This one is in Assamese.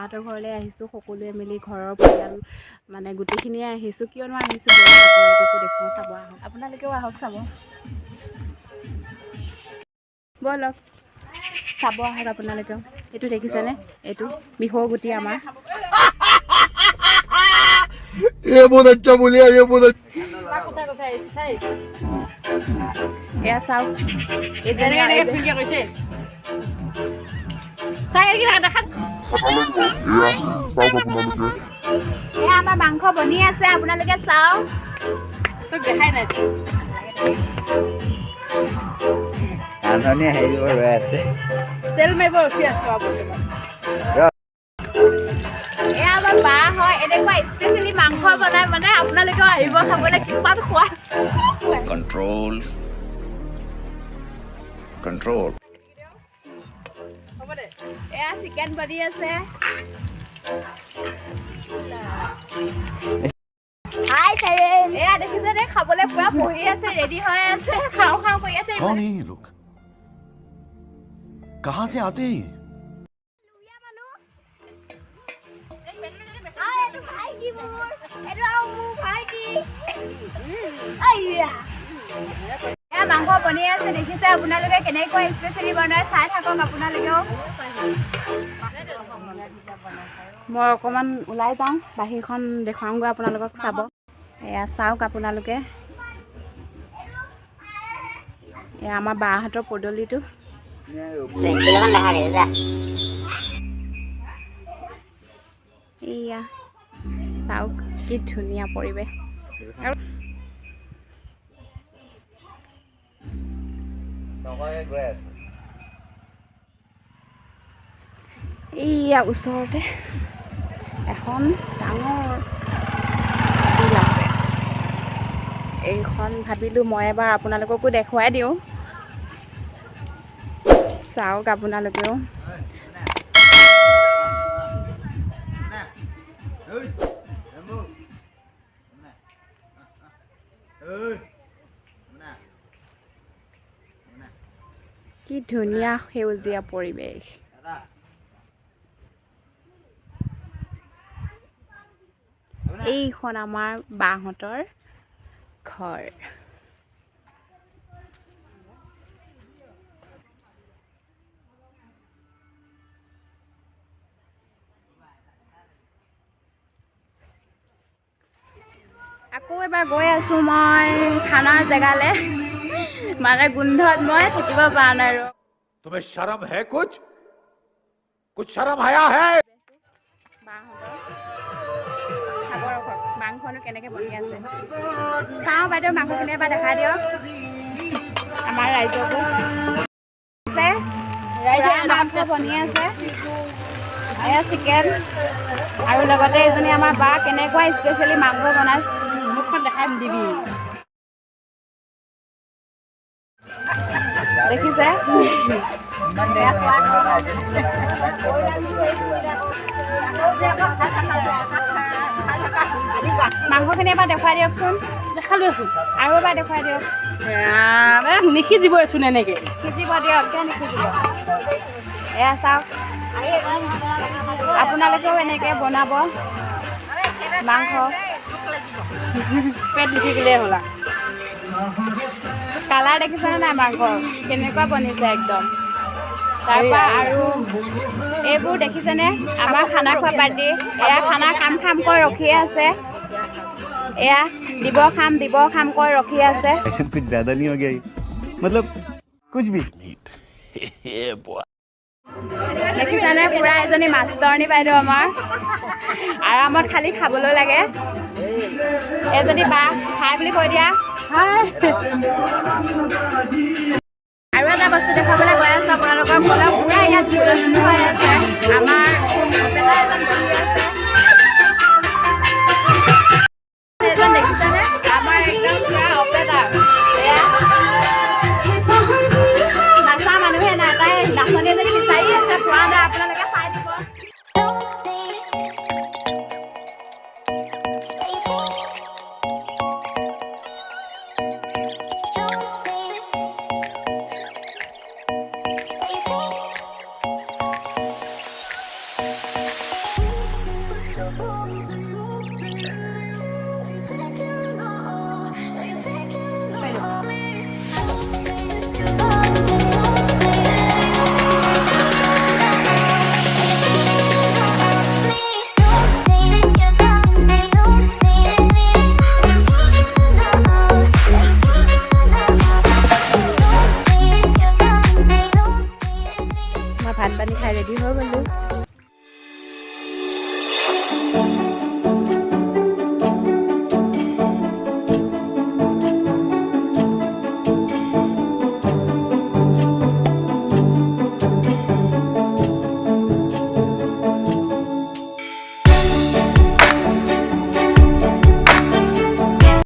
বাহঁতৰ ঘৰলৈ আহিছোঁ সকলোৱে মিলি ঘৰৰ পৰিয়াল মানে গোটেইখিনিয়ে আহিছোঁ কিয়নো আহিছোঁ আপোনালোককো দেখুৱাওঁ চাব আহক আপোনালোকেও আহক চাব ব'লক চাব আহক আপোনালোকেও এইটো দেখিছেনে এইটো বিহুৰ গুটি আমাৰ ये बहुत अच्छा बोलिया ये बहुत এয়া চাওক এই যে এয়া আমাৰ মাংস বনি আছে আপোনালোকে চাওক দেখাই নাই ৰান্ধনীয়ে হেৰি ৰৈ আছে তেল মাৰিব ৰখি আছো এয়া আমাৰ বা হয় এনেকুৱা স্পেচিয়েলি মাংস বনাই মানে আপোনালোকেও আহিব খাবলৈ কিমান খোৱা कंट्रोल कंट्रोल এয়া চিকেন বনি আছে হাই ফ্ৰেণ্ড এয়া দেখিছেনে খাবলৈ পুৰা বহি আছে ৰেডি হৈ আছে খাওঁ খাওঁ কৰি আছে कौन है ये लोग कहाँ से आते हैं মাংস বনি আছে দেখিছে আপোনালোকে কেনেকৈ স্পেচিয়েলি বনাই চাই থাকক আপোনালোকেও মই অকণমান ওলাই যাওঁ বাহিৰখন দেখুৱাওঁগৈ আপোনালোকক চাব এয়া চাওক আপোনালোকে এয়া আমাৰ বাহঁতৰ পদূলিটো এয়া চাওক কি ধুনীয়া পৰিৱেশ এইয়া ওচৰতে এখন ডাঙৰ বিল আছে এইখন ভাবিলোঁ মই এবাৰ আপোনালোককো দেখুৱাই দিওঁ চাওক আপোনালোকেও কি ধুনীয়া সেউজীয়া পৰিৱেশ এইখন আমাৰ বাহঁতৰ ঘৰ আকৌ এবাৰ গৈ আছোঁ মই খানাৰ জেগালৈ মানে গোন্ধত মই থাকিব পৰা নাই আৰু तुम्हें शर्म है कुछ शर्म आया है মাংসনো কেনেকৈ বনি আছে চাওঁ বাইদেউ মাংসখিনি এবাৰ দেখাই দিয়ক আমাৰ ৰাইজকো মাংস বনি আছে এয়া চিকেন আৰু লগতে এজনী আমাৰ বা কেনেকুৱা স্পেচিয়েলি মাংস বনাইছে মুখখন দেখাই নিদিবি দেখিছে মাংসখিনি এবাৰ দেখুৱাই দিয়কচোন দেখালোচোন আৰু এবাৰ দেখুৱাই দিয়ক নিসিজিবচোন এনেকৈ সিজিব দিয়ক কিয় নিসিজিব এয়া চাওক আপোনালোকেও এনেকৈ বনাব মাংস পেট নিসিজিলেই হ'ল কালাৰ দেখিছেনে নাই মাংস কেনেকুৱা বনিছে একদম তাৰপৰা আৰু এইবোৰ দেখিছেনে আমাৰ খানা খোৱা পাৰ্টি এয়া খানা খামকৈ ৰখিয়ে আছে এয়া দিব খাম কৈ ৰখি আছে ऐसा कुछ ज्यादा नहीं हो गया मतलब कुछ भी দেখিছেনে পুৰা এজনী মাষ্টৰণী বাইদেউ আমাৰ আৰামত খালি খাবলৈ লাগে এজনী বা খাই বুলি কৈ দিয়া আৰু এটা বস্তু দেখাবলৈ গৈ আছোঁ আপোনালোকক পুৰা ইয়াত হুলস্থুল হৈ আছে আমাৰ